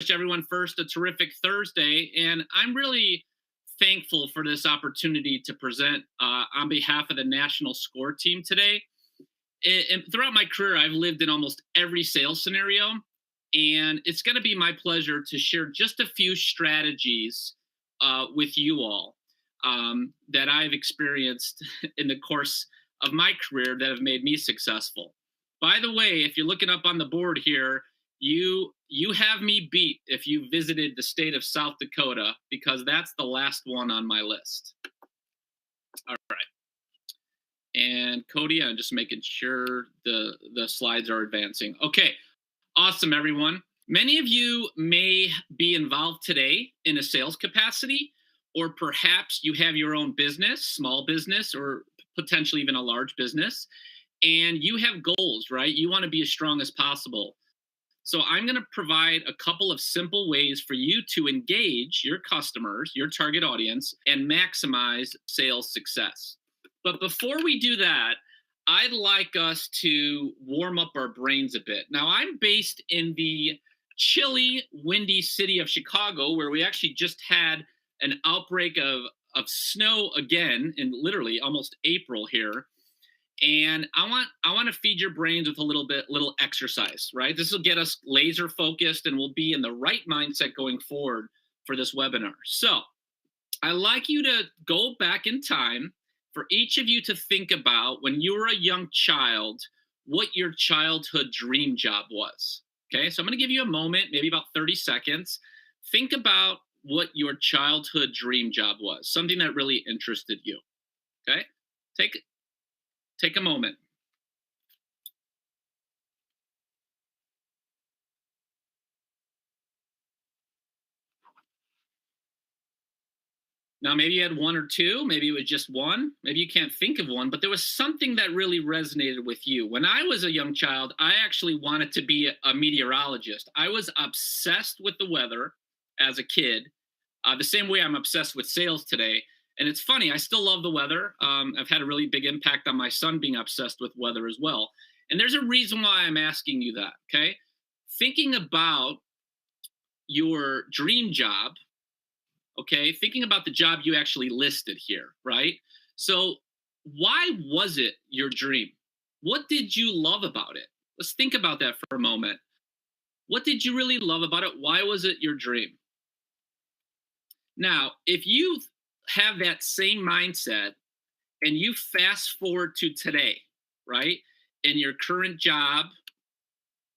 wish everyone first a terrific Thursday. And I'm really thankful for this opportunity to present on behalf of the national score team today. And throughout my career, I've lived in almost every sales scenario. And it's going to be my pleasure to share just a few strategies with you all that I've experienced in the course of my career that have made me successful. By the way, if you're looking up on the board here, you have me beat if you visited the state of South Dakota because that's the last one on my list. All right. And Cody, I'm just making sure the slides are advancing. Okay. Awesome, everyone. Many of you may be involved today in a sales capacity, or perhaps you have your own business, small business, or potentially even a large business, and you have goals, right? You want to be as strong as possible. So I'm going to provide a couple of simple ways for you to engage your customers, your target audience, and maximize sales success. But before we do that, I'd like us to warm up our brains a bit. Now, I'm based in the chilly, windy city of Chicago, where we actually just had an outbreak of snow again in literally almost April here. And I want to feed your brains with a little exercise, right? This will get us laser focused and we'll be in the right mindset going forward for this webinar. So I like you to go back in time for each of you to think about when you were a young child, what your childhood dream job was. Okay, so I'm going to give you a moment, maybe about 30 seconds. Think about what your childhood dream job was, something that really interested you. Okay, take a moment. Now, maybe you had one or two, maybe it was just one, maybe you can't think of one, but there was something that really resonated with you. When I was a young child, I actually wanted to be a meteorologist. I was obsessed with the weather as a kid, the same way I'm obsessed with sales today. And it's funny, I still love the weather. I've had a really big impact on my son being obsessed with weather as well. And there's a reason why I'm asking you that, okay? Thinking about your dream job, okay, thinking about the job you actually listed here, right? So, why was it your dream? What did you love about it? Let's think about that for a moment. What did you really love about it? Why was it your dream? Now, if you have that same mindset and you fast forward to today, right, in your current job,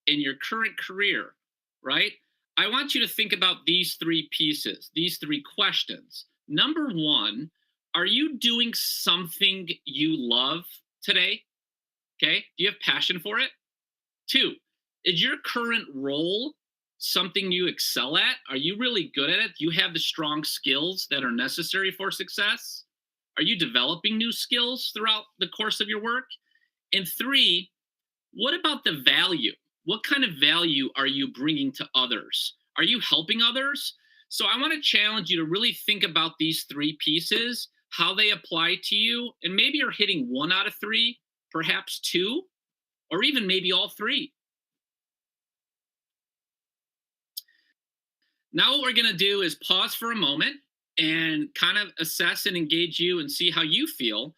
in your current career, right? I want you to think about these three pieces, these three questions. Number one, are you doing something you love today? Okay. Do you have passion for it? Two, is your current role something you excel at? Are you really good at it? Do you have the strong skills that are necessary for success? Are you developing new skills throughout the course of your work? And three, what about the value? What kind of value are you bringing to others? Are you helping others? So I want to challenge you to really think about these three pieces, how they apply to you, and maybe you're hitting one out of three, perhaps two, or even maybe all three. Now what we're going to do is pause for a moment and kind of assess and engage you and see how you feel.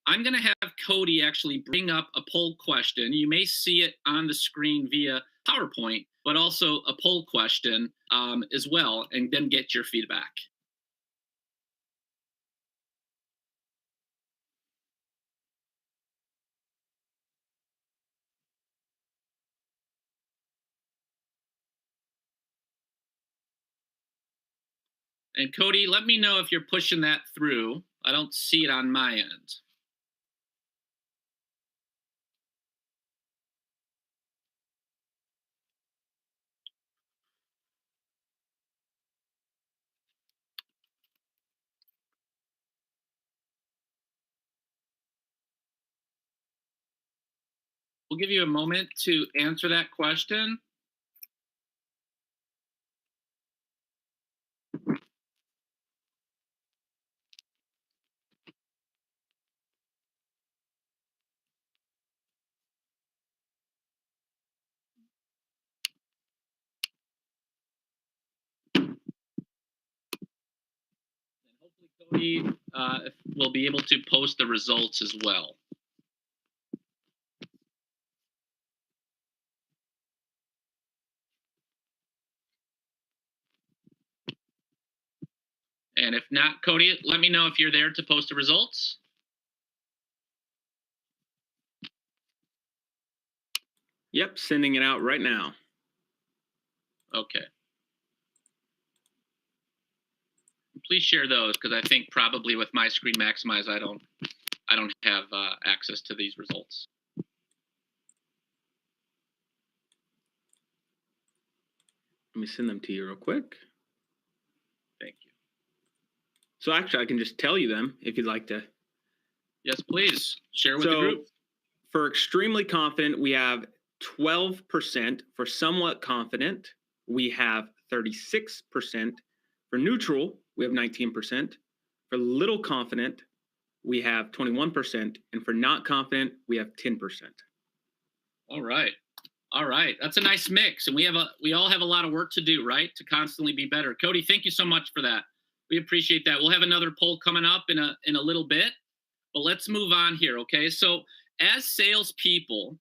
I'm going to have Cody actually bring up a poll question. You may see it on the screen via PowerPoint, but also a poll question as well, and then get your feedback. And Cody, let me know if you're pushing that through. I don't see it on my end. We'll give you a moment to answer that question. Cody will be able to post the results as well. And if not, Cody, let me know if you're there to post the results. Yep, sending it out right now. Okay. Please share those, because I think probably with my screen maximized, I don't have access to these results. Let me send them to you real quick. Thank you. So actually, I can just tell you them if you'd like to. Yes, please. Share with the group. For extremely confident, we have 12%. For somewhat confident, we have 36%. For neutral, we have 19%. For little confident, we have 21%. And for not confident, we have 10%. All right. All right. That's a nice mix. And we all have a lot of work to do, right? To constantly be better. Cody, thank you so much for that. We appreciate that. We'll have another poll coming up in a little bit, but let's move on here. Okay. So as salespeople,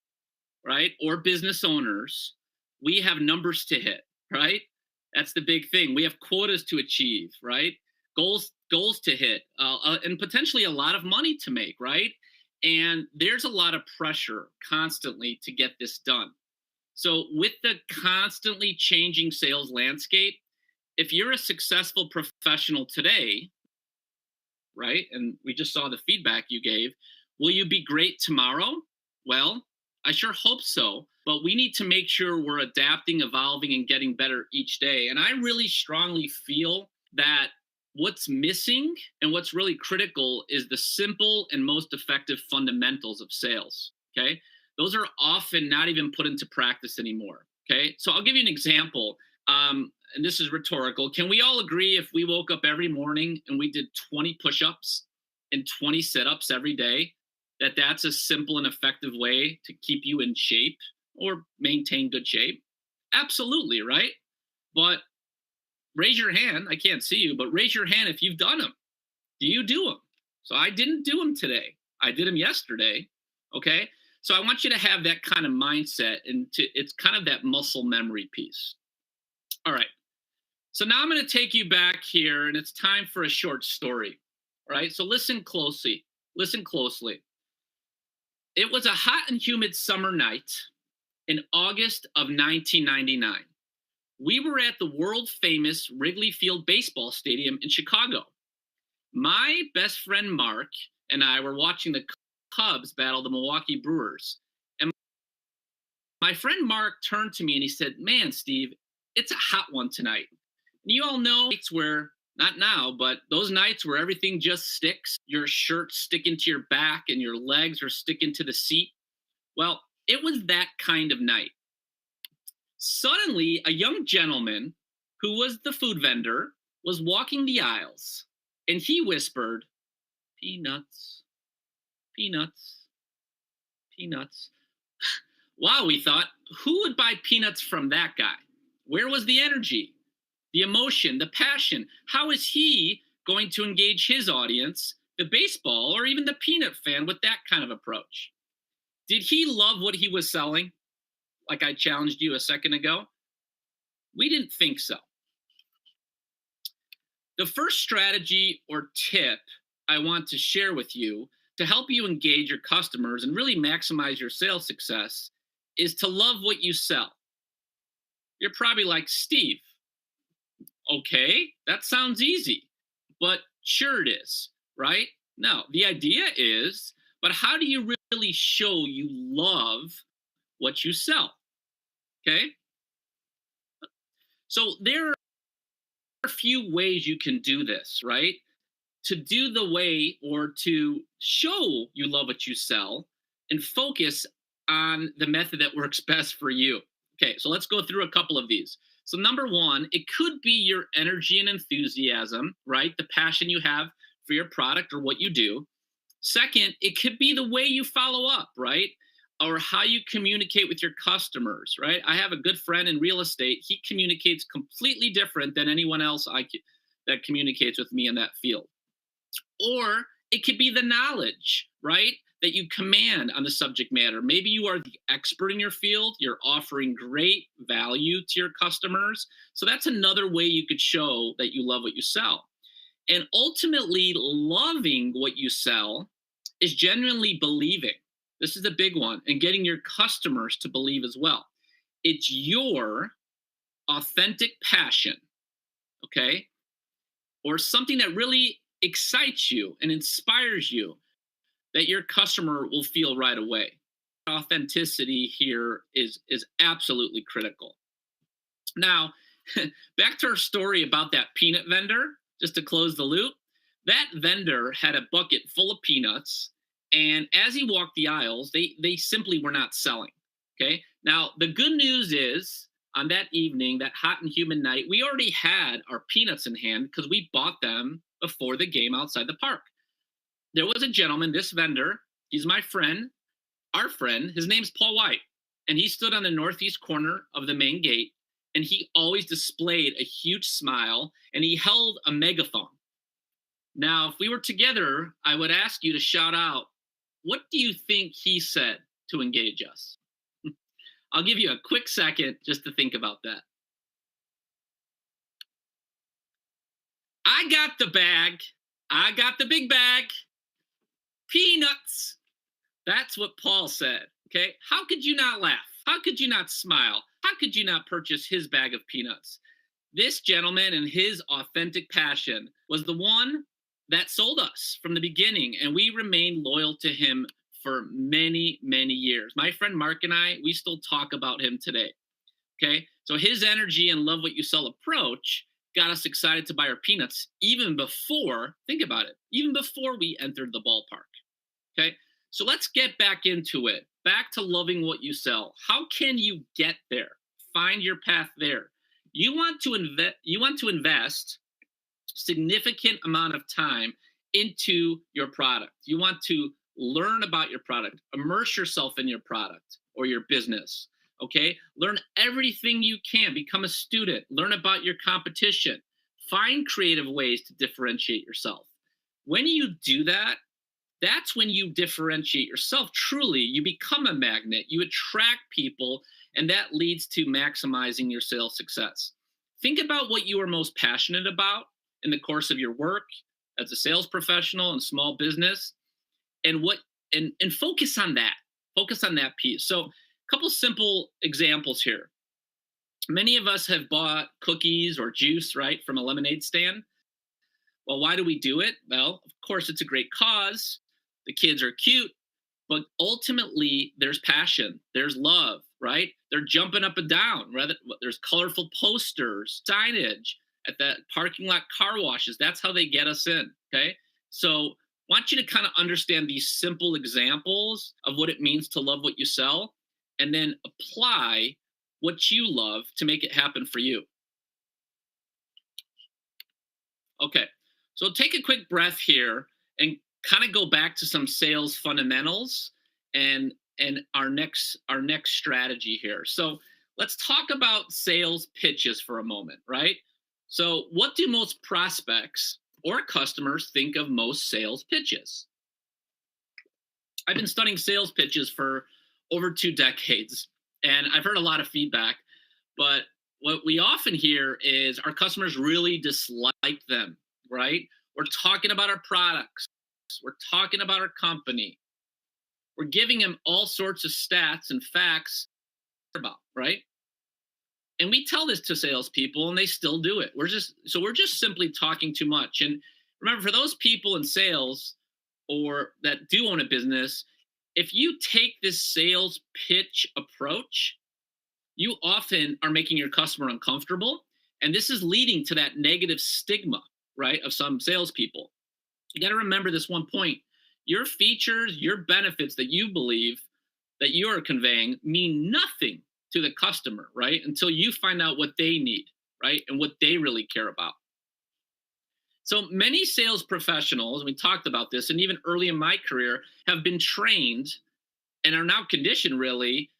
right, or business owners, we have numbers to hit, right? That's the big thing. We have quotas to achieve, right? Goals to hit, and potentially a lot of money to make, right? And there's a lot of pressure constantly to get this done. So with the constantly changing sales landscape, if you're a successful professional today, right, and we just saw the feedback you gave, will you be great tomorrow? Well, I sure hope so, but we need to make sure we're adapting, evolving, and getting better each day. And I really strongly feel that what's missing and what's really critical is the simple and most effective fundamentals of sales, okay? Those are often not even put into practice anymore, okay? So I'll give you an example, and this is rhetorical. Can we all agree if we woke up every morning and we did 20 push-ups and 20 sit-ups every day, that that's a simple and effective way to keep you in shape or maintain good shape? Absolutely, right? But raise your hand. I can't see you, but raise your hand if you've done them. Do you do them? So I didn't do them today. I did them yesterday, okay? So I want you to have that kind of mindset, and it's kind of that muscle memory piece. All right. So now I'm going to take you back here, and it's time for a short story. All right. So listen closely. Listen closely. It was a hot and humid summer night in August of 1999. We were at the world famous Wrigley Field baseball stadium in Chicago. My best friend Mark and I were watching the Cubs battle the Milwaukee Brewers. And my friend Mark turned to me and he said, "Man, Steve, it's a hot one tonight." And you all know it's where, not now, but those nights where everything just sticks, your shirt's sticking to your back and your legs are sticking to the seat. Well, it was that kind of night. Suddenly, a young gentleman who was the food vendor was walking the aisles, and he whispered, "Peanuts, peanuts, peanuts." Wow, we thought, who would buy peanuts from that guy? Where was the energy, the emotion, the passion? How is he going to engage his audience, the baseball or even the peanut fan, with that kind of approach? Did he love what he was selling? Like I challenged you a second ago? We didn't think so. The first strategy or tip I want to share with you to help you engage your customers and really maximize your sales success is to love what you sell. You're probably like, "Steve, okay, that sounds easy," but sure it is, right? No, the idea is, but how do you really show you love what you sell? Okay. So there are a few ways you can do this, right? To do the way or to show you love what you sell and focus on the method that works best for you. Okay, so let's go through a couple of these. So number one, it could be your energy and enthusiasm, right? The passion you have for your product or what you do. Second, it could be the way you follow up, right? Or how you communicate with your customers, right? I have a good friend in real estate. He communicates completely different than anyone else that communicates with me in that field. Or it could be the knowledge, right? That you command on the subject matter. Maybe you are the expert in your field, you're offering great value to your customers. So that's another way you could show that you love what you sell. And ultimately, loving what you sell is genuinely believing. This is the big one, and getting your customers to believe as well. It's your authentic passion, okay? Or something that really excites you and inspires you that your customer will feel right away. Authenticity here is absolutely critical. Now, back to our story about that peanut vendor, just to close the loop. That vendor had a bucket full of peanuts, and as he walked the aisles, they simply were not selling. Okay. Now, the good news is on that evening, that hot and humid night, we already had our peanuts in hand because we bought them before the game outside the park. There was a gentleman, this vendor, he's my friend, our friend, his name's Paul White, and he stood on the northeast corner of the main gate, and he always displayed a huge smile, and he held a megaphone. Now, if we were together, I would ask you to shout out, what do you think he said to engage us? I'll give you a quick second just to think about that. I got the bag. I got the big bag. Peanuts. That's what Paul said. Okay. How could you not laugh? How could you not smile? How could you not purchase his bag of peanuts? This gentleman and his authentic passion was the one that sold us from the beginning, and we remained loyal to him for many, many years. My friend Mark and I, we still talk about him today. Okay. So his energy and love what you sell approach got us excited to buy our peanuts even before, think about it, even before we entered the ballpark. Okay. So let's get back into it. Back to loving what you sell. How can you get there? Find your path there. You want to invest significant amount of time into your product. You want to learn about your product, immerse yourself in your product or your business. Okay. Learn everything you can, become a student, learn about your competition, find creative ways to differentiate yourself. When you do that, that's when you differentiate yourself truly. You become a magnet, you attract people, and that leads to maximizing your sales success. Think about what you are most passionate about in the course of your work as a sales professional and small business, and focus on that. Focus on that piece. So, a couple simple examples here. Many of us have bought cookies or juice, right, from a lemonade stand. Well, why do we do it? Well, of course, it's a great cause. The kids are cute, but ultimately there's passion, there's love, right? They're jumping up and down. Rather, there's colorful posters, signage at the parking lot car washes. That's how they get us in. Okay. So I want you to kind of understand these simple examples of what it means to love what you sell, and then apply what you love to make it happen for you. Okay. So take a quick breath here and kind of go back to some sales fundamentals and our next strategy here. So let's talk about sales pitches for a moment, right? So what do most prospects or customers think of most sales pitches? I've been studying sales pitches for over 2 decades, and I've heard a lot of feedback, but what we often hear is our customers really dislike them, right? We're talking about our products. We're talking about our company. We're giving them all sorts of stats and facts about, right? And we tell this to salespeople, and they still do it. We're just simply talking too much. And remember, for those people in sales or that do own a business, if you take this sales pitch approach, you often are making your customer uncomfortable, and this is leading to that negative stigma, right, of some salespeople. You got to remember this one point. Your features, your benefits that you believe that you are conveying mean nothing to the customer, right? Until you find out what they need, right? And what they really care about. So many sales professionals, we talked about this, and even early in my career, have been trained and are now conditioned really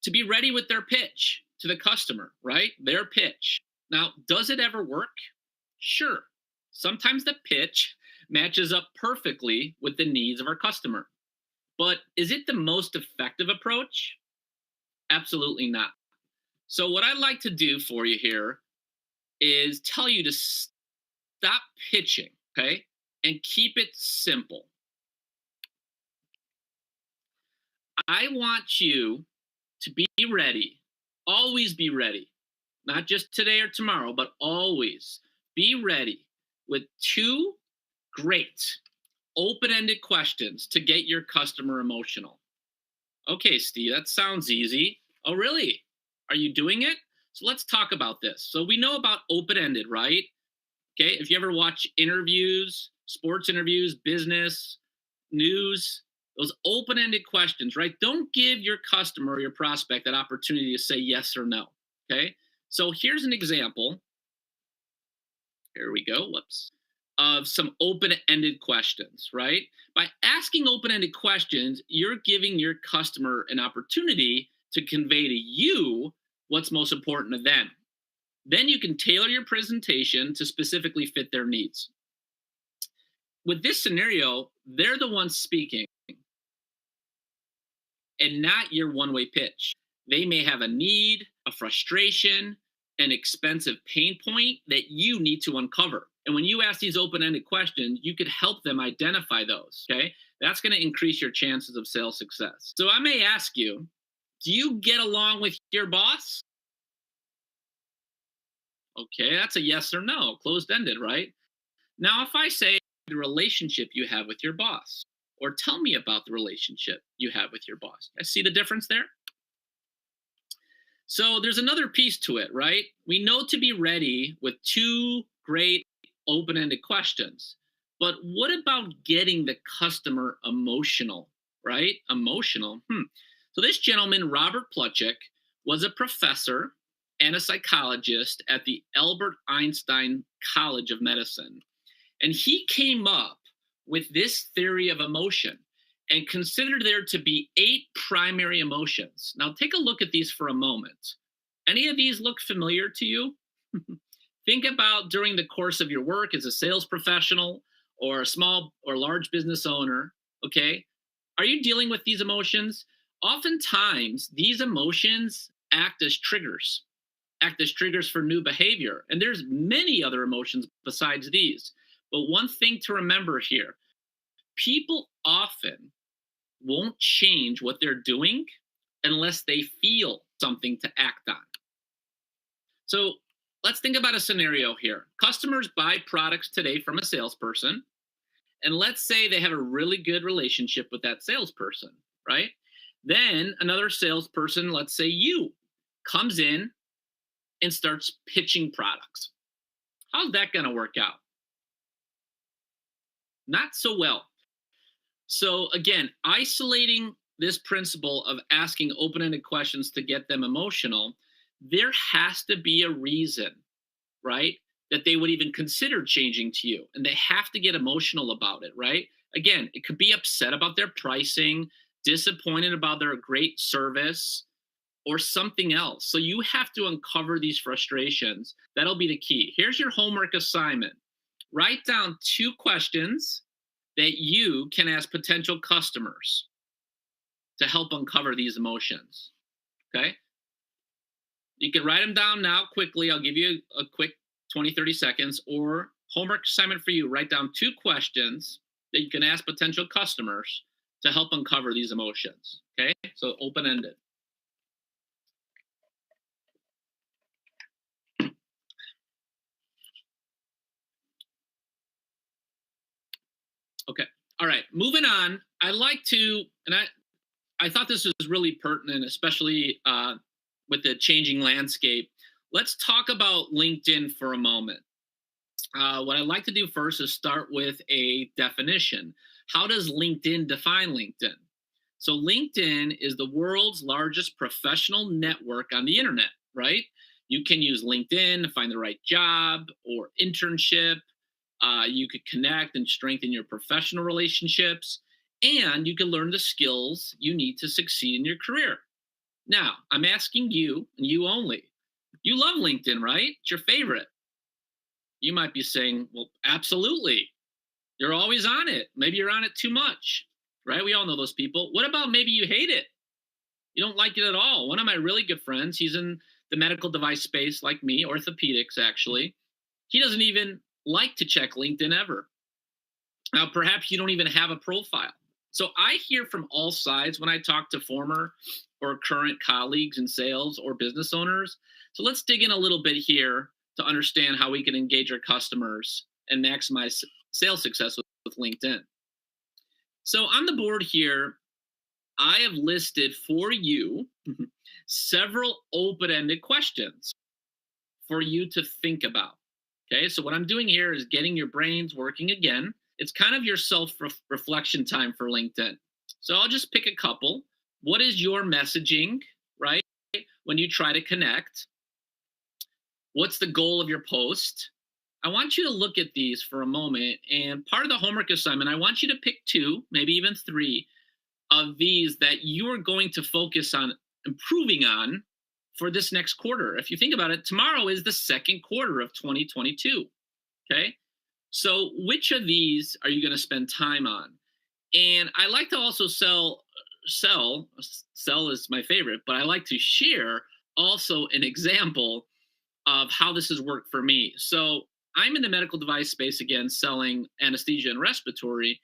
to be ready with their pitch to the customer, right? Their pitch. Now, does it ever work? Sure. Sometimes the pitch matches up perfectly with the needs of our customer. But is it the most effective approach? Absolutely not. So, what I'd like to do for you here is tell you to stop pitching, okay? And keep it simple. I want you to be ready, always be ready, not just today or tomorrow, but always be ready with two great open ended questions to get your customer emotional. Okay, Steve, that sounds easy. Oh, really? Are you doing it? So let's talk about this. So we know about open ended, right? Okay, if you ever watch interviews, sports interviews, business, news, those open ended questions, right? Don't give your customer or your prospect that opportunity to say yes or no. Okay, so here's an example. Here we go. Whoops. Of some open ended questions, right? By asking open ended questions, you're giving your customer an opportunity to convey to you what's most important to them. Then you can tailor your presentation to specifically fit their needs. With this scenario, they're the ones speaking and not your one way pitch. They may have a need, a frustration, an expensive pain point that you need to uncover. And when you ask these open ended questions, you could help them identify those. Okay. That's going to increase your chances of sales success. So I may ask you, do you get along with your boss? Okay. That's a yes or no, closed ended, right? Now, if I say the relationship you have with your boss, or tell me about the relationship you have with your boss, I see the difference there. So there's another piece to it, right? We know to be ready with two great open ended questions. But what about getting the customer emotional, right? Emotional. So this gentleman, Robert Plutchik, was a professor and a psychologist at the Albert Einstein College of Medicine. And he came up with this theory of emotion and considered there to be 8 primary emotions. Now, take a look at these for a moment. Any of these look familiar to you? Think about during the course of your work as a sales professional or a small or large business owner, okay? Are you dealing with these emotions? Oftentimes, these emotions act as triggers for new behavior. And there's many other emotions besides these. But one thing to remember here, people often won't change what they're doing unless they feel something to act on. So let's think about a scenario here. Customers buy products today from a salesperson, and let's say they have a really good relationship with that salesperson, right? Then another salesperson, let's say you, comes in and starts pitching products. How's that going to work out? Not so well. So again, isolating this principle of asking open-ended questions to get them emotional, there has to be a reason, right, that they would even consider changing to you. And they have to get emotional about it, right? Again, it could be upset about their pricing, disappointed about their great service, or something else. So you have to uncover these frustrations. That'll be the key. Here's your homework assignment. Write down 2 questions that you can ask potential customers to help uncover these emotions. Okay? You can write them down now quickly. I'll give you a quick 20, 30 seconds. Or homework assignment for you, write down 2 questions that you can ask potential customers to help uncover these emotions. Okay? So open-ended. Okay. All right. Moving on. I like to, and I thought this was really pertinent, especially with the changing landscape. Let's talk about LinkedIn for a moment. What I'd like to do first is start with a definition. How does LinkedIn define LinkedIn? So LinkedIn is the world's largest professional network on the internet, right? You can use LinkedIn to find the right job or internship. You could connect and strengthen your professional relationships, and you can learn the skills you need to succeed in your career. Now, I'm asking you, and you only, you love LinkedIn, right? It's your favorite. You might be saying, well, absolutely. You're always on it. Maybe you're on it too much, right? We all know those people. What about maybe you hate it? You don't like it at all. One of my really good friends, he's in the medical device space like me, orthopedics actually. He doesn't even like to check LinkedIn ever. Now, perhaps you don't even have a profile. So I hear from all sides when I talk to former or current colleagues in sales or business owners. So let's dig in a little bit here to understand how we can engage our customers and maximize sales success with LinkedIn. So on the board here, I have listed for you several open-ended questions for you to think about. Okay, so what I'm doing here is getting your brains working again. It's kind of your self-reflection time for LinkedIn. So I'll just pick a couple. What is your messaging, right? When you try to connect? What's the goal of your post? I want you to look at these for a moment. And part of the homework assignment, I want you to pick 2, maybe even 3 of these that you are going to focus on improving on for this next quarter. If you think about it, tomorrow is the second quarter of 2022. Okay. So which of these are you going to spend time on? And I like to also sell is my favorite, but I like to share also an example of how this has worked for me. So I'm in the medical device space again, selling anesthesia and respiratory.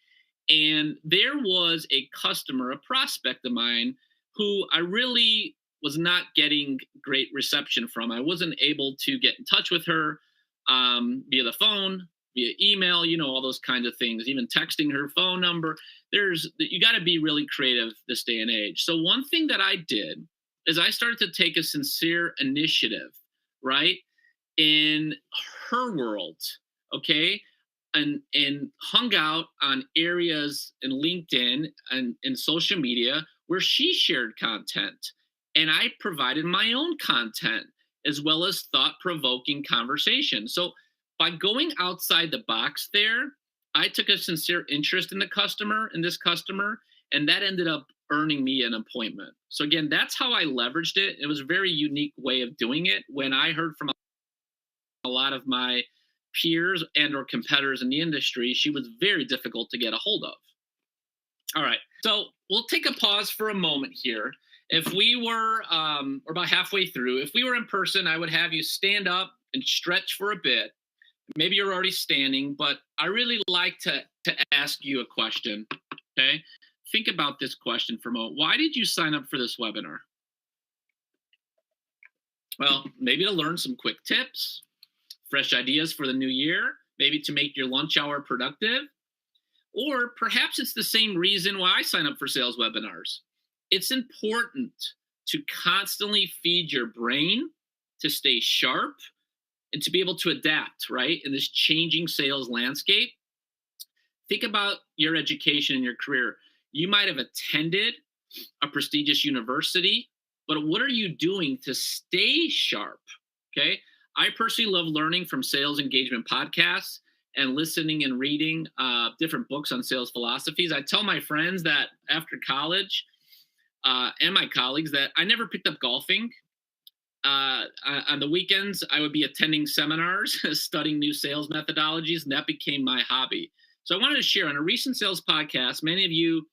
And there was a customer, a prospect of mine, who I really was not getting great reception from. I wasn't able to get in touch with her via the phone, via email, all those kinds of things, even texting her phone number. You got to be really creative this day and age. So one thing that I did is I started to take a sincere initiative, right, in her world, okay, and hung out on areas in LinkedIn and social media where she shared content. And I provided my own content as well as thought-provoking conversation. So by going outside the box there, I took a sincere interest in this customer, and that ended up earning me an appointment. So again, that's how I leveraged it. It was a very unique way of doing it. When I heard from a lot of my peers and or competitors in the industry, she was very difficult to get a hold of. All right, so we'll take a pause for a moment here. If we were, or about halfway through, if we were in person, I would have you stand up and stretch for a bit. Maybe you're already standing, but I really like to ask you a question, okay? Think about this question for a moment. Why did you sign up for this webinar? Well, maybe to learn some quick tips, fresh ideas for the new year, maybe to make your lunch hour productive, or perhaps it's the same reason why I sign up for sales webinars. It's important to constantly feed your brain to stay sharp and to be able to adapt, right, in this changing sales landscape. Think about your education and your career. You might have attended a prestigious university, but what are you doing to stay sharp? Okay. I personally love learning from sales engagement podcasts and listening and reading different books on sales philosophies. I tell my friends that after college and my colleagues that I never picked up golfing. On the weekends, I would be attending seminars, studying new sales methodologies, and that became my hobby. So I wanted to share on a recent sales podcast. Many of you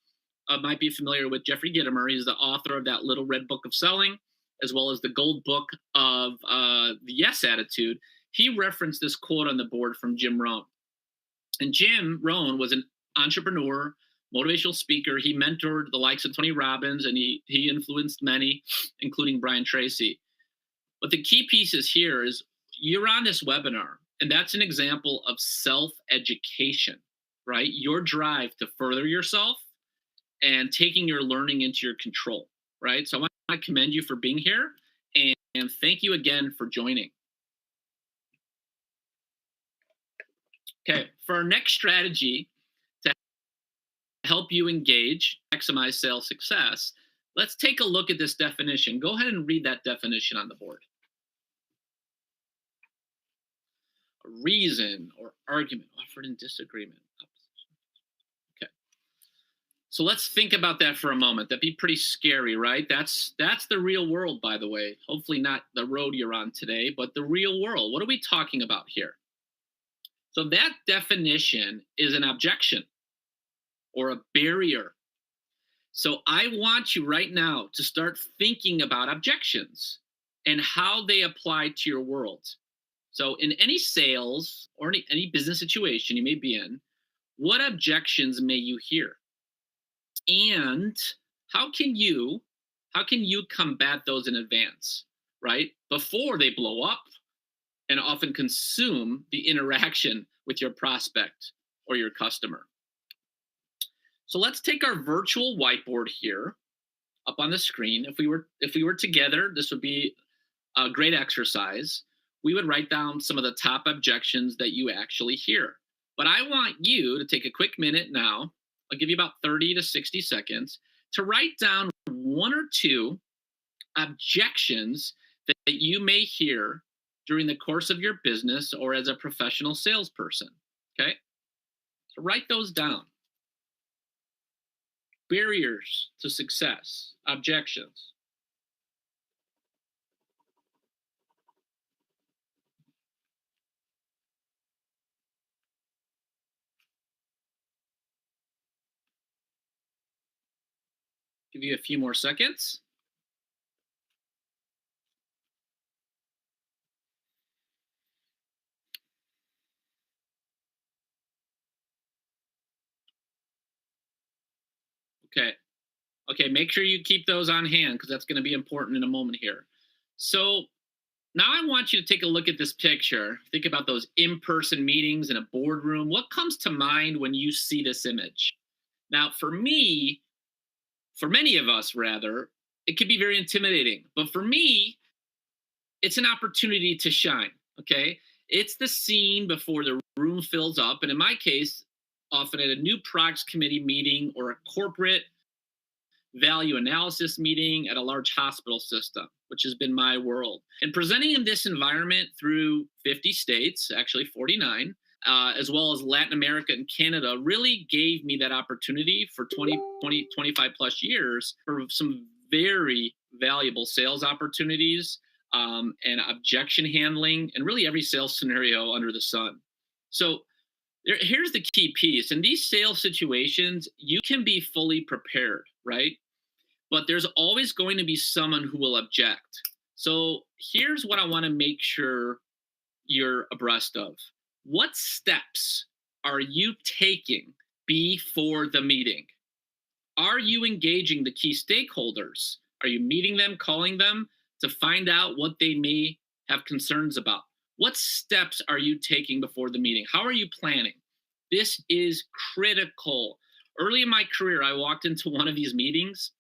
might be familiar with Jeffrey Gitomer. He's the author of that Little Red Book of Selling, as well as the Gold Book of the Yes Attitude. He referenced this quote on the board from Jim Rohn. And Jim Rohn was an entrepreneur, motivational speaker. He mentored the likes of Tony Robbins, and he influenced many, including Brian Tracy. But the key pieces here is you're on this webinar, and that's an example of self-education, right? Your drive to further yourself and taking your learning into your control, right? So I want to commend you for being here, and thank you again for joining. Okay, for our next strategy to help you engage, maximize sales success, let's take a look at this definition. Go ahead and read that definition on the board. A reason or argument offered in disagreement. Okay. So let's think about that for a moment. That'd be pretty scary, right? That's the real world, by the way. Hopefully not the road you're on today, but the real world. What are we talking about here? So that definition is an objection or a barrier. So I want you right now to start thinking about objections and how they apply to your world. So in any sales or any business situation you may be in, what objections may you hear? And how can you combat those in advance, right? Before they blow up and often consume the interaction with your prospect or your customer. So let's take our virtual whiteboard here up on the screen. If we were together, this would be a great exercise. We would write down some of the top objections that you actually hear. But I want you to take a quick minute now. I'll give you about 30 to 60 seconds to write down one or two objections that you may hear during the course of your business or as a professional salesperson. Okay? So write those down. Barriers to success, objections. Give you a few more seconds. Okay. Okay, make sure you keep those on hand because that's going to be important in a moment here. So now I want you to take a look at this picture. Think about those in-person meetings in a boardroom. What comes to mind when you see this image? Now, for me, for many of us rather, it can be very intimidating. But for me, it's an opportunity to shine, okay? It's the scene before the room fills up. And in my case, often at a new products committee meeting or a corporate value analysis meeting at a large hospital system, which has been my world. And presenting in this environment through 50 states, actually 49, as well as Latin America and Canada, really gave me that opportunity for 25 plus years for some very valuable sales opportunities and objection handling and really every sales scenario under the sun. So here's the key piece. In these sales situations, you can be fully prepared, right? But there's always going to be someone who will object. So here's what I want to make sure you're abreast of. What steps are you taking before the meeting? Are you engaging the key stakeholders? Are you meeting them, calling them to find out what they may have concerns about? What steps are you taking before the meeting? How are you planning? This is critical. Early in my career, I walked into one of these meetings,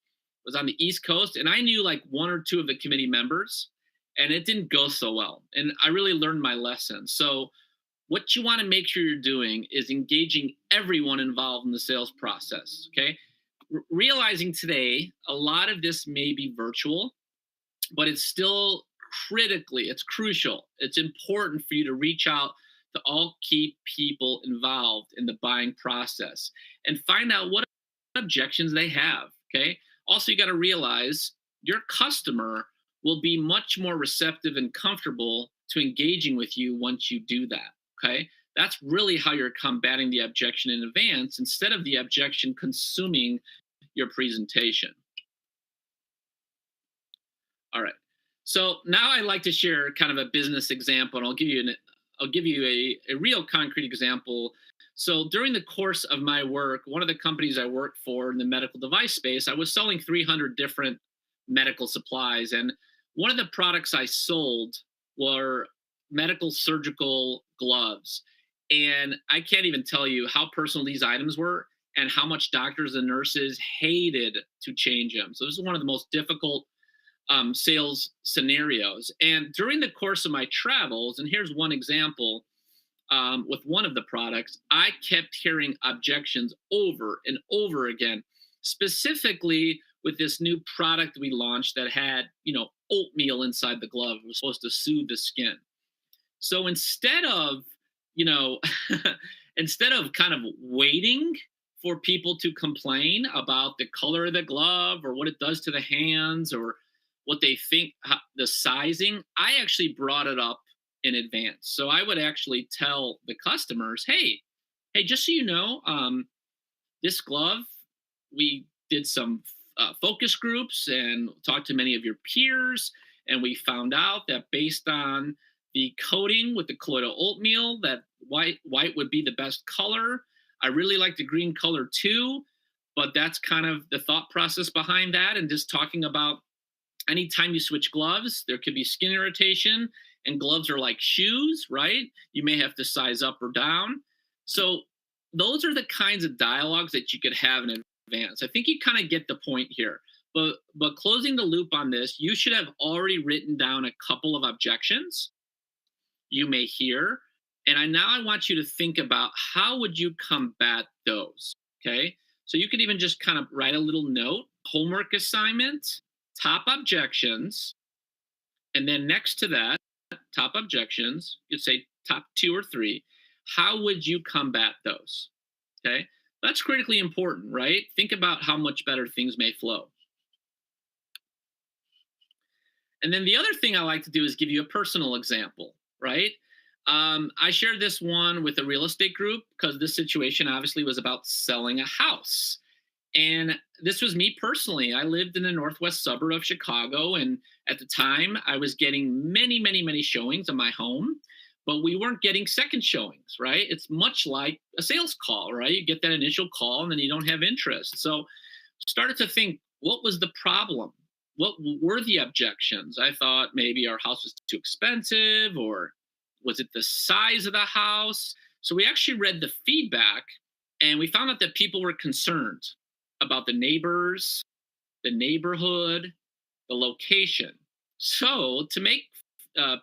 was on the East Coast, and I knew like one or two of the committee members, and it didn't go so well. And I really learned my lesson. So what you want to make sure you're doing is engaging everyone involved in the sales process, okay? Realizing today, a lot of this may be virtual, but it's still it's crucial. It's important for you to reach out to all key people involved in the buying process and find out what objections they have, okay? Also, you got to realize your customer will be much more receptive and comfortable to engaging with you once you do that, okay? That's really how you're combating the objection in advance instead of the objection consuming your presentation. All right. So now I'd like to share kind of a business example, and I'll give you a real concrete example. So during the course of my work, one of the companies I worked for in the medical device space, I was selling 300 different medical supplies. And one of the products I sold were medical surgical gloves. And I can't even tell you how personal these items were and how much doctors and nurses hated to change them. So this is one of the most difficult sales scenarios. And during the course of my travels, and here's one example, with one of the products, I kept hearing objections over and over again, specifically with this new product we launched that had, oatmeal inside the glove. It was supposed to soothe the skin. So instead of, instead of kind of waiting for people to complain about the color of the glove or what it does to the hands or what they think the sizing, I actually brought it up in advance. So I would actually tell the customers, hey, just so you know, this glove, we did some focus groups and talked to many of your peers, and we found out that based on the coating with the colloidal oatmeal, that white would be the best color. I really like the green color too, but that's kind of the thought process behind that. And just talking about anytime you switch gloves, there could be skin irritation, and gloves are like shoes, right? You may have to size up or down. So those are the kinds of dialogues that you could have in advance. I think you kind of get the point here. But closing the loop on this, you should have already written down a couple of objections you may hear. And now I want you to think about how would you combat those, okay? So you could even just kind of write a little note, homework assignment, top objections, and then next to that, top objections, you'd say top 2 or 3. How would you combat those? Okay, that's critically important, right? Think about how much better things may flow. And then the other thing I like to do is give you a personal example, right? I shared this one with a real estate group because this situation obviously was about selling a house. And this was me personally. I lived in the northwest suburb of Chicago. And at the time, I was getting many, many, many showings of my home, but we weren't getting second showings, right? It's much like a sales call, right? You get that initial call and then you don't have interest. So started to think, what was the problem? What were the objections? I thought maybe our house was too expensive, or was it the size of the house? So we actually read the feedback, and we found out that people were concerned about the neighbors, the neighborhood, the location. So to make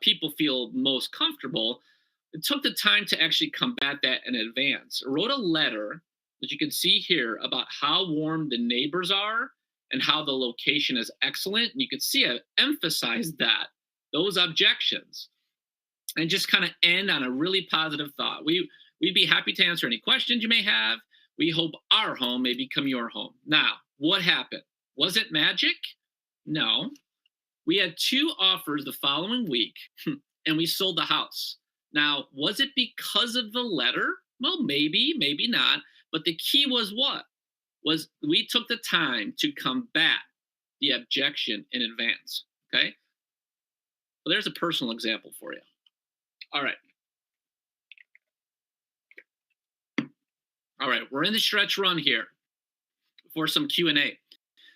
people feel most comfortable, it took the time to actually combat that in advance. I wrote a letter, as you can see here, about how warm the neighbors are and how the location is excellent. And you can see I emphasized that, those objections, and just kind of end on a really positive thought. We'd be happy to answer any questions you may have. We hope our home may become your home. Now, what happened? Was it magic? No. We had 2 offers the following week, and we sold the house. Now, was it because of the letter? Well, maybe, maybe not. But the key was what? Was we took the time to combat the objection in advance, okay? Well, there's a personal example for you. All right. All right, we're in the stretch run here for some Q&A.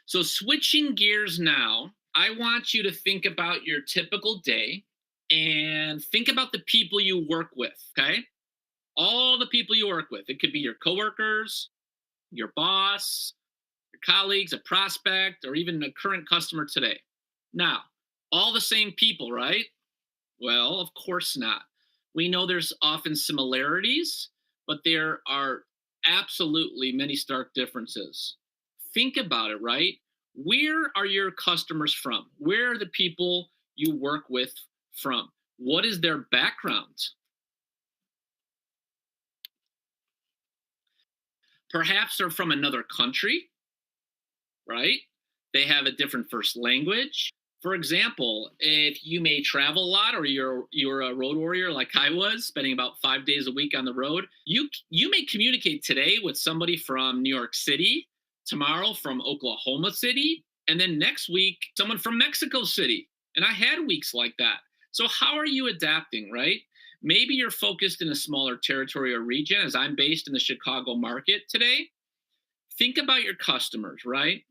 So switching gears now, I want you to think about your typical day and think about the people you work with, okay? All the people you work with. It could be your coworkers, your boss, your colleagues, a prospect, or even a current customer today. Now, all the same people, right? Well, of course not. We know there's often similarities, but there are absolutely many stark differences. Think about it, right? Where are your customers from? Where are the people you work with from? What is their background? Perhaps they're from another country, right? They have a different first language. For example, if you may travel a lot, or you're a road warrior like I was, spending about 5 days a week on the road, you may communicate today with somebody from New York City, tomorrow from Oklahoma City, and then next week someone from Mexico City. And I had weeks like that. So how are you adapting, right? Maybe you're focused in a smaller territory or region, as I'm based in the Chicago market today. Think about your customers, right?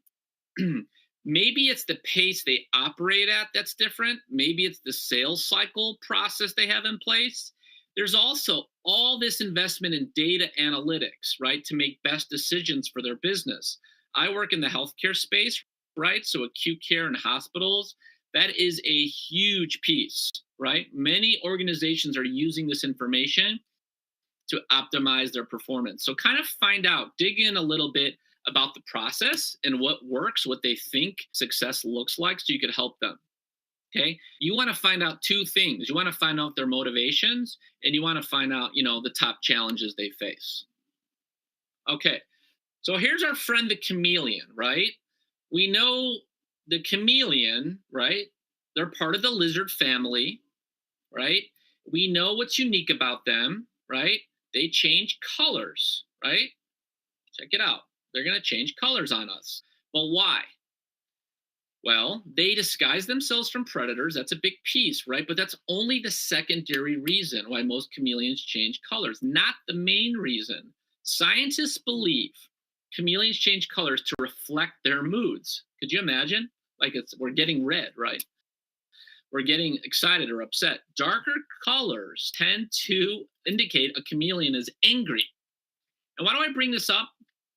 Maybe it's the pace they operate at that's different. Maybe it's the sales cycle process they have in place. There's also all this investment in data analytics, right, to make best decisions for their business. I work in the healthcare space, right? So acute care and hospitals, that is a huge piece, right? Many organizations are using this information to optimize their performance. So kind of find out, dig in a little bit about the process and what works, what they think success looks like, so you could help them. Okay. You want to find out 2 things. You want to find out their motivations, and you want to find out, the top challenges they face. Okay. So here's our friend, the chameleon, right? We know the chameleon, right? They're part of the lizard family, right? We know what's unique about them, right? They change colors, right? Check it out. They're going to change colors on us. But why? Well, they disguise themselves from predators. That's a big piece, right? But that's only the secondary reason why most chameleons change colors, not the main reason. Scientists believe chameleons change colors to reflect their moods. Could you imagine? Like we're getting red, right? We're getting excited or upset. Darker colors tend to indicate a chameleon is angry. And why do I bring this up?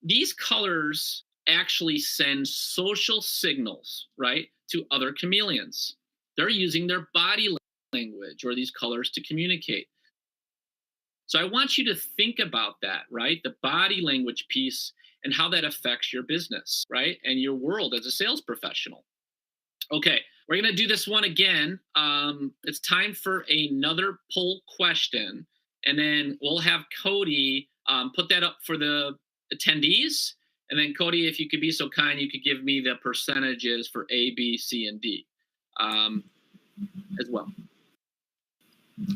These colors actually send social signals, right, to other chameleons. They're using their body language or these colors to communicate. So I want you to think about that, right? The body language piece and how that affects your business, right? And your world as a sales professional. Okay, we're going to do this one again. It's time for another poll question. And then we'll have Cody put that up for the attendees. And then Cody, if you could be so kind, you could give me the percentages for A, B, C, and D as well.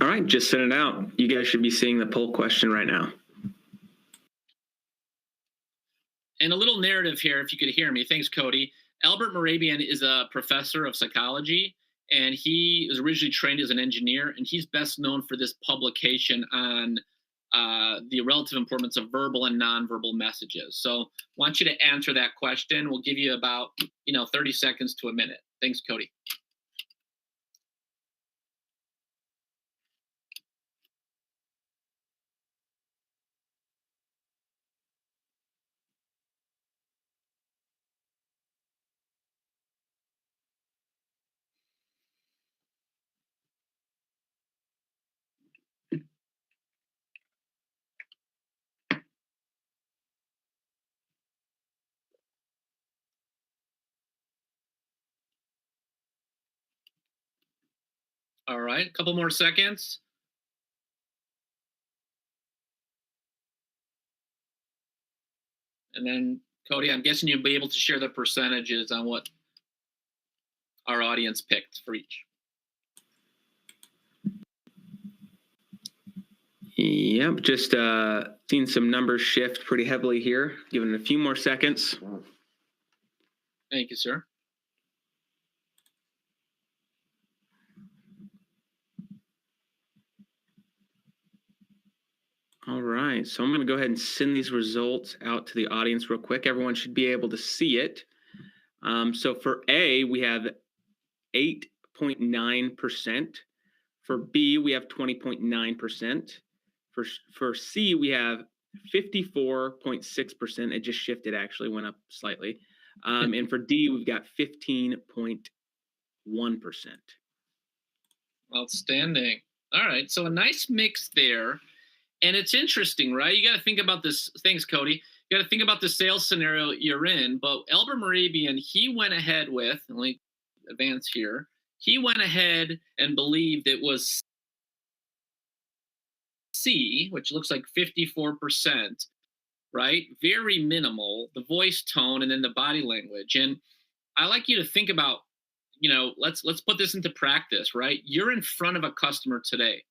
All right, just send it out. You guys should be seeing the poll question right now. And a little narrative here, if you could hear me. Thanks, Cody. Albert Morabian is a professor of psychology, and he was originally trained as an engineer, and he's best known for this publication on the relative importance of verbal and nonverbal messages. So I want you to answer that question. We'll give you about 30 seconds to a minute. Thanks, Cody. All right, a couple more seconds. And then, Cody, I'm guessing you'll be able to share the percentages on what our audience picked for each. Yep, just seeing some numbers shift pretty heavily here. Giving it a few more seconds. Thank you, sir. All right, so I'm going to go ahead and send these results out to the audience real quick. Everyone should be able to see it. So for A, we have 8.9%. For B, we have 20.9%. For C, we have 54.6%. It just shifted, actually, went up slightly. And for D, we've got 15.1%. Outstanding. All right, so a nice mix there. And it's interesting, right? You got to think about this. Thanks, Cody. You got to think about the sales scenario you're in. But Albert Morabian, he went ahead with, let me advance here. He went ahead and believed it was C, which looks like 54%, right? Very minimal, the voice tone and then the body language. And I like you to think about, let's put this into practice, right? You're in front of a customer today.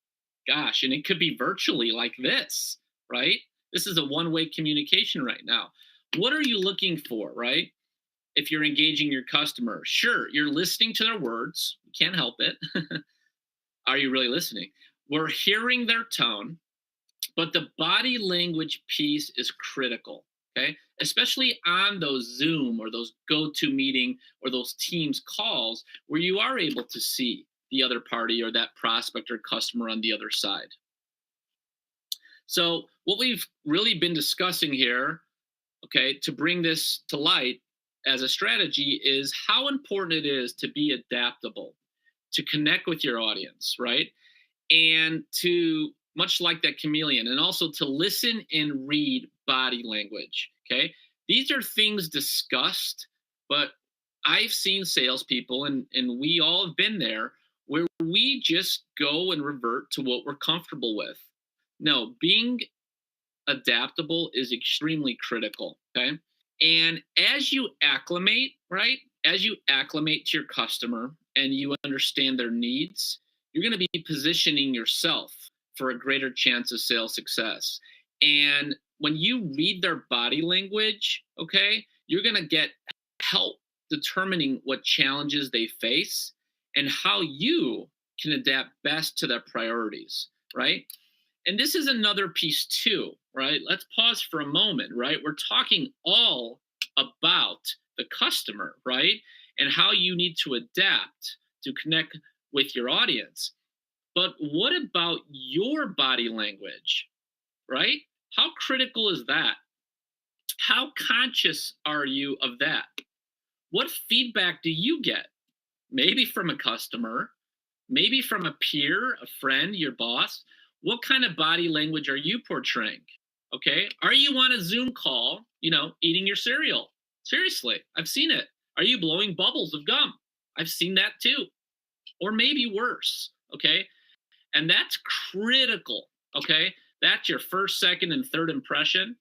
Gosh, and it could be virtually like this, right? This is a one-way communication right now. What are you looking for, right? If you're engaging your customer, sure, you're listening to their words. You can't help it. Are you really listening? We're hearing their tone, but the body language piece is critical, okay? Especially on those Zoom or those GoToMeeting or those Teams calls where you are able to see the other party or that prospect or customer on the other side. So what we've really been discussing here, okay, to bring this to light as a strategy is how important it is to be adaptable, to connect with your audience, right? And to, much like that chameleon, and also to listen and read body language, okay? These are things discussed, but I've seen salespeople, and we all have been there, where we just go and revert to what we're comfortable with. No, being adaptable is extremely critical, okay? And as you acclimate, right? As you acclimate to your customer and you understand their needs, you're going to be positioning yourself for a greater chance of sales success. And when you read their body language, okay, you're going to get help determining what challenges they face and how you can adapt best to their priorities, right? And this is another piece too, right? Let's pause for a moment, right? We're talking all about the customer, right? And how you need to adapt to connect with your audience. But what about your body language, right? How critical is that? How conscious are you of that? What feedback do you get? Maybe from a customer, maybe from a peer, a friend, your boss. What kind of body language are you portraying? Okay. Are you on a Zoom call, eating your cereal? Seriously, I've seen it. Are you blowing bubbles of gum? I've seen that too. Or maybe worse. Okay. And that's critical. Okay. That's your first, second, and third impression.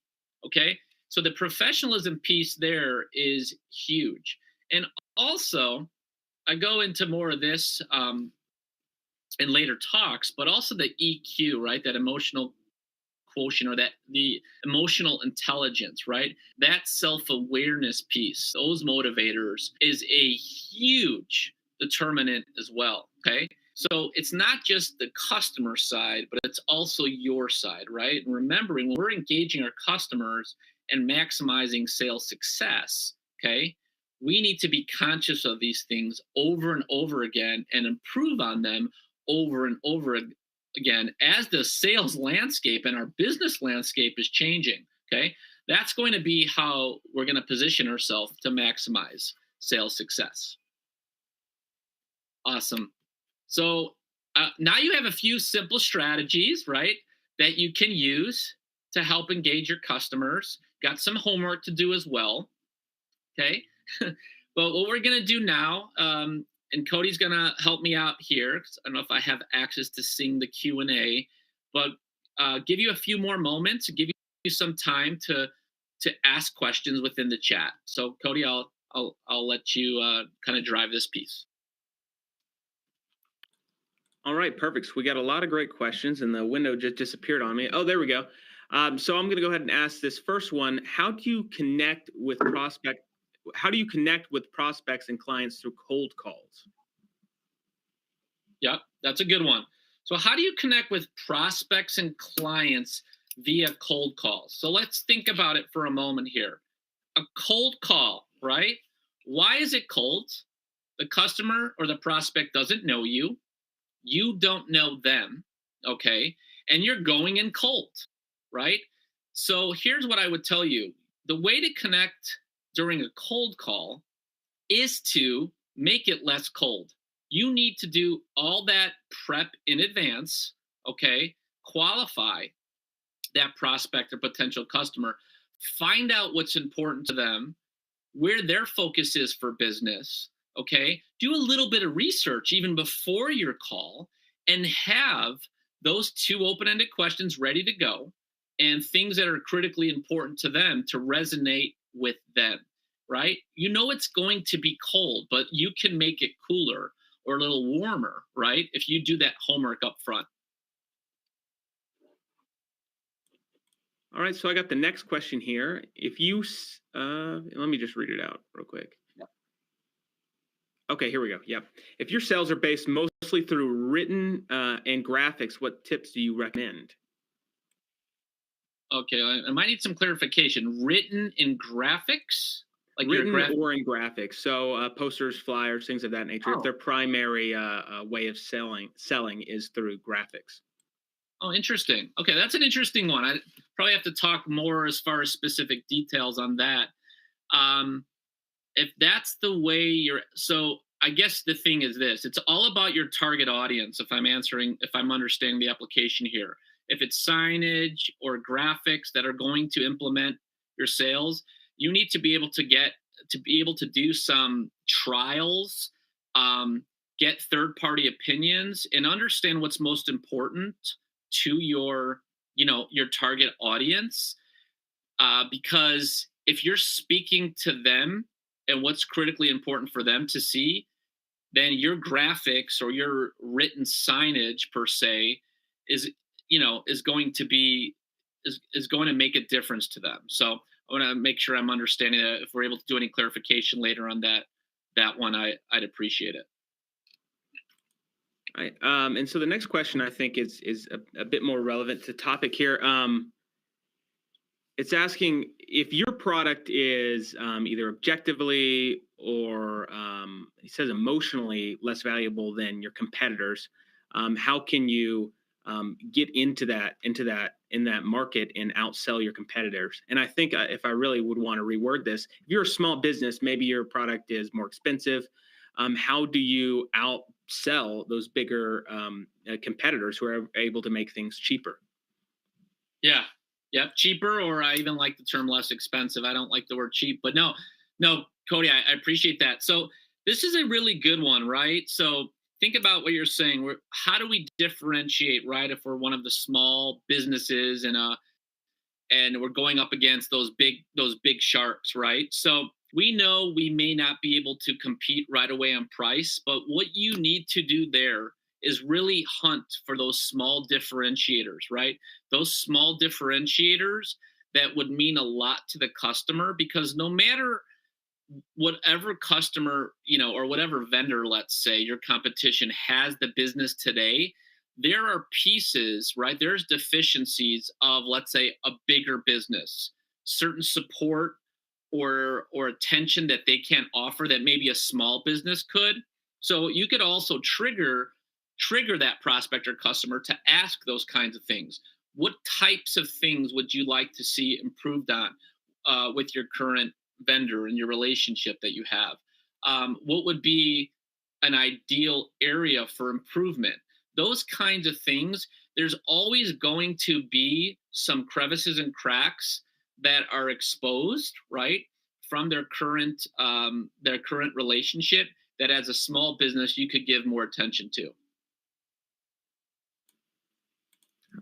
Okay. So the professionalism piece there is huge. And also, I go into more of this in later talks, but also the EQ, right? That emotional quotient, or that the emotional intelligence, right? That self-awareness piece, those motivators is a huge determinant as well. Okay. So it's not just the customer side, but it's also your side, right? And remembering when we're engaging our customers and maximizing sales success, okay, we need to be conscious of these things over and over again and improve on them over and over again as the sales landscape and our business landscape is changing. Okay. That's going to be how we're going to position ourselves to maximize sales success. Awesome. So now you have a few simple strategies, right, that you can use to help engage your customers. Got some homework to do as well. Okay. But what we're going to do now, and Cody's going to help me out here, 'cause I don't know if I have access to seeing the Q&A, but give you a few more moments, give you some time to ask questions within the chat. So Cody, I'll let you kind of drive this piece. All right, perfect. So we got a lot of great questions, and the window just disappeared on me. Oh, there we go. So I'm going to go ahead and ask this first one. How do you connect with prospects and clients through cold calls? Yep, that's a good one. So how do you connect with prospects and clients via cold calls? So let's think about it for a moment here. A cold call, right? Why is it cold? The customer or the prospect doesn't know you. You don't know them, okay? And you're going in cold, right? So here's what I would tell you. The way to connect during a cold call is to make it less cold. You need to do all that prep in advance, okay? Qualify that prospect or potential customer. Find out what's important to them, where their focus is for business, okay? Do a little bit of research even before your call and have those two open-ended questions ready to go and things that are critically important to them to resonate with them, right? You know it's going to be cold, but you can make it cooler or a little warmer, right? If you do that homework up front. All right, so I got the next question here. If you, let me just read it out real quick. Okay, here we go. Yep. If your sales are based mostly through written and graphics, what tips do you recommend? Okay, I might need some clarification. Written in graphics? Like written or in graphics. So posters, flyers, things of that nature. If their primary way of selling is through graphics. Oh, interesting. Okay, that's an interesting one. I probably have to talk more as far as specific details on that. If that's the way so I guess the thing is this, it's all about your target audience. If I'm understanding the application here, if it's signage or graphics that are going to implement your sales, you need to be able to do some trials, get third-party opinions, and understand what's most important to your target audience. Because if you're speaking to them and what's critically important for them to see, then your graphics or your written signage per se is, is going to be is going to make a difference to them. So I want to make sure I'm understanding that. If we're able to do any clarification later on that one, I'd appreciate it. All right. And so the next question I think is a bit more relevant to topic here. It's asking if your product is either objectively or it says emotionally less valuable than your competitors. How can you get in that market and outsell your competitors? And I think if I really would want to reword this, if you're a small business, maybe your product is more expensive. How do you outsell those bigger competitors who are able to make things cheaper? Yeah. Yep. Cheaper, or I even like the term less expensive. I don't like the word cheap, but no, Cody, I appreciate that. So this is a really good one, right? So think about what you're saying. How do we differentiate, right? If we're one of the small businesses and we're going up against those big sharks, right? So we know we may not be able to compete right away on price, but what you need to do there is really hunt for those small differentiators, right? Those small differentiators that would mean a lot to the customer, because no matter whatever customer, or whatever vendor, let's say your competition has the business today, there are pieces, right? There's deficiencies of, let's say, a bigger business, certain support or attention that they can't offer that maybe a small business could. So you could also trigger that prospect or customer to ask those kinds of things. What types of things would you like to see improved on with your current vendor and your relationship that you have? What would be an ideal area for improvement? Those kinds of things. There's always going to be some crevices and cracks that are exposed, right, from their current relationship, that as a small business you could give more attention to.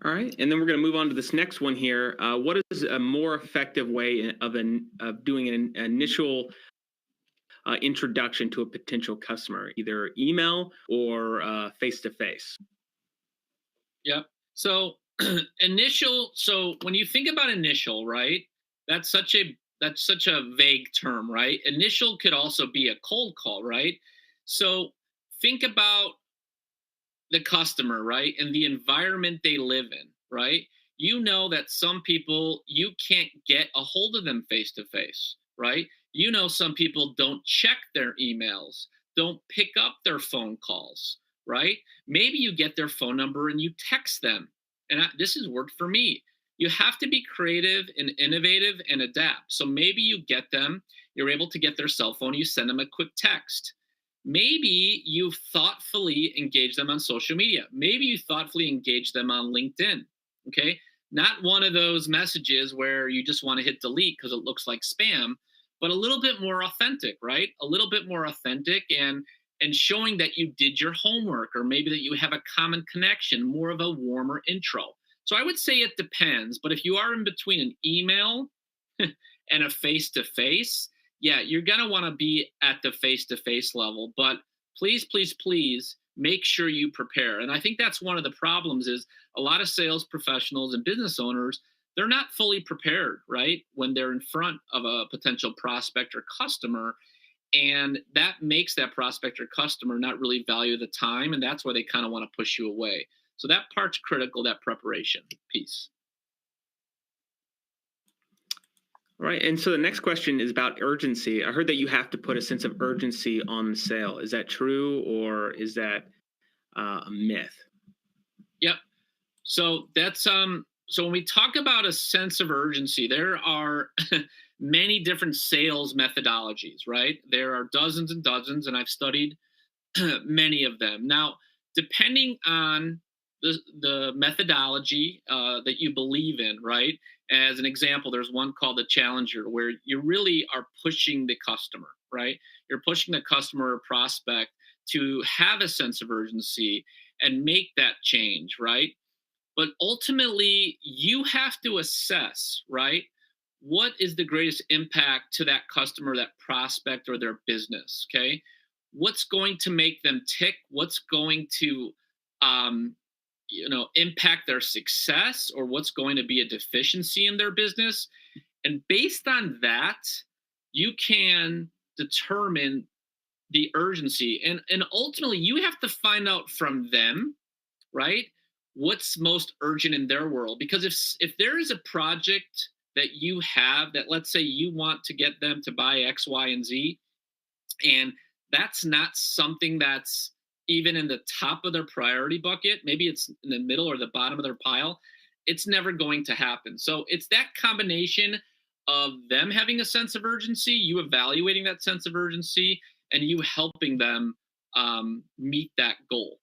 All right, and then we're going to move on to this next one here. What is a more effective way of doing an initial introduction to a potential customer, either email or face-to-face? Yep. So initial. So when you think about initial, right, that's such a vague term, right? Initial could also be a cold call, right? So think about the customer, right, and the environment they live in, right? You know that some people, you can't get a hold of them face to face, right? Some people don't check their emails, don't pick up their phone calls, right? Maybe you get their phone number and you text them. And this has worked for me. You have to be creative and innovative and adapt. So maybe you get them, you're able to get their cell phone, you send them a quick text. Maybe you thoughtfully engage them on social media. Maybe you thoughtfully engage them on LinkedIn. Okay. Not one of those messages where you just want to hit delete because it looks like spam, but a little bit more authentic, right? A little bit more authentic and showing that you did your homework, or maybe that you have a common connection, more of a warmer intro. So I would say it depends, but if you are in between an email and a face-to-face, yeah, you're going to want to be at the face-to-face level, but please, please, please make sure you prepare. And I think that's one of the problems is a lot of sales professionals and business owners, they're not fully prepared, right? When they're in front of a potential prospect or customer, and that makes that prospect or customer not really value the time. And that's why they kind of want to push you away. So that part's critical, that preparation piece. All right. And so the next question is about urgency. I heard that you have to put a sense of urgency on the sale. Is that true, or is that a myth? Yep. So that's so when we talk about a sense of urgency, there are many different sales methodologies, right? There are dozens and dozens, and I've studied many of them. Now, depending on the methodology that you believe in, right? As an example, there's one called the Challenger, where you really are pushing the customer, right? You're pushing the customer or prospect to have a sense of urgency and make that change, right? But ultimately, you have to assess, right? What is the greatest impact to that customer, that prospect, or their business, okay? what's going to make them tick, what's going to impact their success, or what's going to be a deficiency in their business. And based on that, you can determine the urgency. And ultimately, you have to find out from them, right, what's most urgent in their world. Because if there is a project that you have that, let's say you want to get them to buy X, Y, and Z, and that's not something that's even in the top of their priority bucket, maybe it's in the middle or the bottom of their pile, it's never going to happen. So it's that combination of them having a sense of urgency, you evaluating that sense of urgency, and you helping them meet that goal.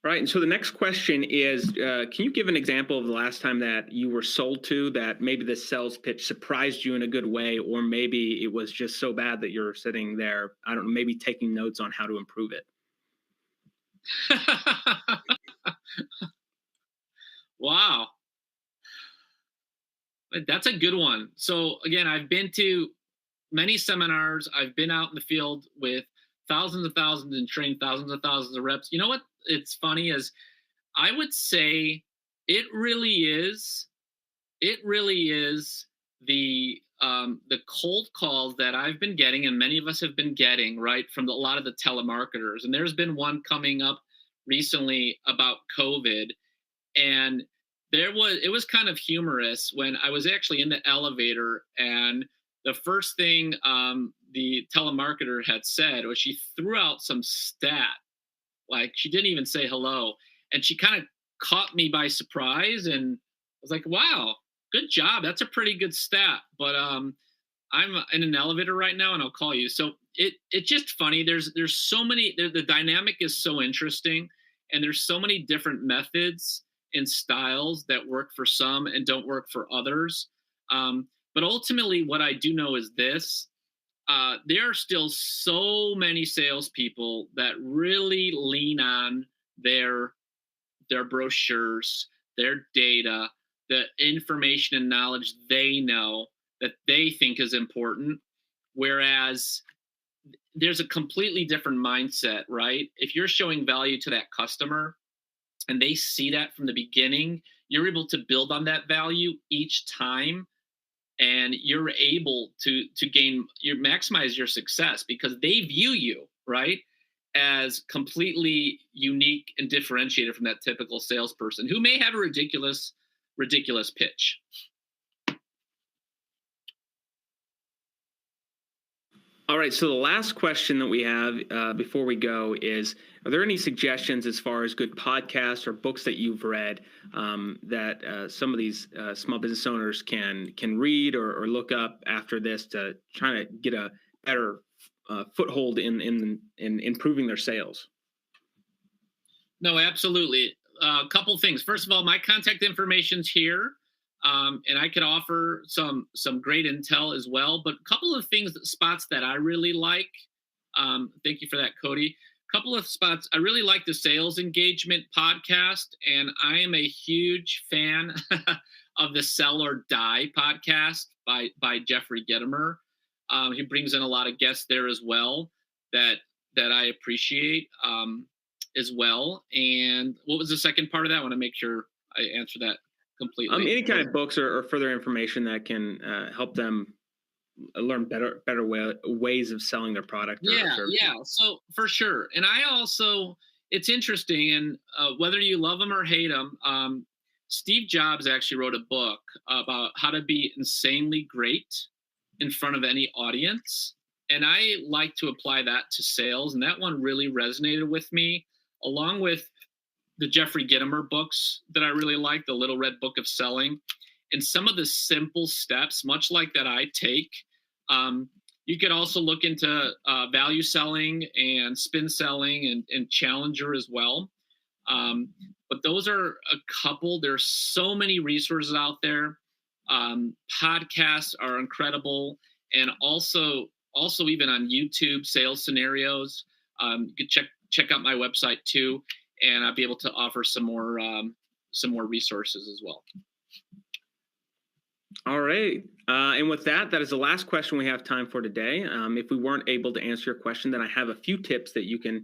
Right. And so the next question is, can you give an example of the last time that you were sold to that maybe the sales pitch surprised you in a good way, or maybe it was just so bad that you're sitting there, I don't know, maybe taking notes on how to improve it? Wow. That's a good one. So again, I've been to many seminars. I've been out in the field with thousands and trained thousands of reps. You know what? It's funny is I would say it really is the cold calls that I've been getting, and many of us have been getting, right, from a lot of the telemarketers. And there's been one coming up recently about COVID, and it was kind of humorous when I was actually in the elevator, and the first thing the telemarketer had said was she threw out some stat. Like, she didn't even say hello, and she kind of caught me by surprise, and I was like, wow, good job. That's a pretty good stat. But I'm in an elevator right now, and I'll call you. So it's just funny. There's so many, the dynamic is so interesting, and there's so many different methods and styles that work for some and don't work for others. But ultimately, what I do know is this. There are still so many salespeople that really lean on their brochures, their data, the information and knowledge they know that they think is important. Whereas there's a completely different mindset, right? If you're showing value to that customer and they see that from the beginning, you're able to build on that value each time, and you're able to maximize your success because they view you, right, as completely unique and differentiated from that typical salesperson who may have a ridiculous pitch. All right. So the last question that we have before we go is, are there any suggestions as far as good podcasts or books that you've read that some of these small business owners can read or look up after this to try to get a better foothold in improving their sales? No, absolutely. A couple things. First of all, my contact information's here. And I could offer some great intel as well. But a couple of spots that I really like. Thank you for that, Cody. A couple of spots. I really like the Sales Engagement podcast, and I am a huge fan of the Sell or Die podcast by Jeffrey Gitomer. He brings in a lot of guests there as well that I appreciate as well. And what was the second part of that? I want to make sure I answer that completely. Any kind of books or further information that can help them learn better ways of selling their product. Yeah. So for sure. And I also, it's interesting, and whether you love them or hate them, Steve Jobs actually wrote a book about how to be insanely great in front of any audience. And I like to apply that to sales. And that one really resonated with me, along with the Jeffrey Gitomer books that I really like, the Little Red Book of Selling, and some of the simple steps, much like that I take. You could also look into value selling and spin selling and Challenger as well. But those are a couple. There's so many resources out there. Podcasts are incredible, and also even on YouTube, sales scenarios. You could check out my website too, and I'll be able to offer some more resources as well. All right. And with that, that is the last question we have time for today. If we weren't able to answer your question, then I have a few tips that you can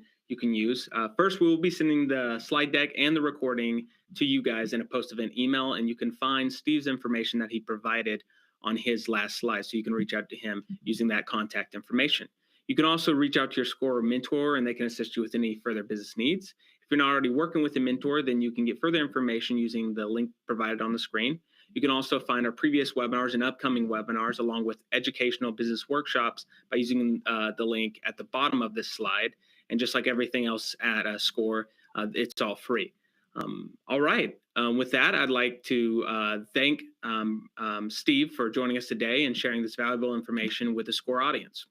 use. First, we will be sending the slide deck and the recording to you guys in a post-event email, and you can find Steve's information that he provided on his last slide, so you can reach out to him using that contact information. You can also reach out to your scorer mentor, and they can assist you with any further business needs. If you're not already working with a mentor, then you can get further information using the link provided on the screen. You can also find our previous webinars and upcoming webinars, along with educational business workshops, by using the link at the bottom of this slide. And just like everything else at SCORE, it's all free. All right. With that, I'd like to thank Steve for joining us today and sharing this valuable information with the SCORE audience.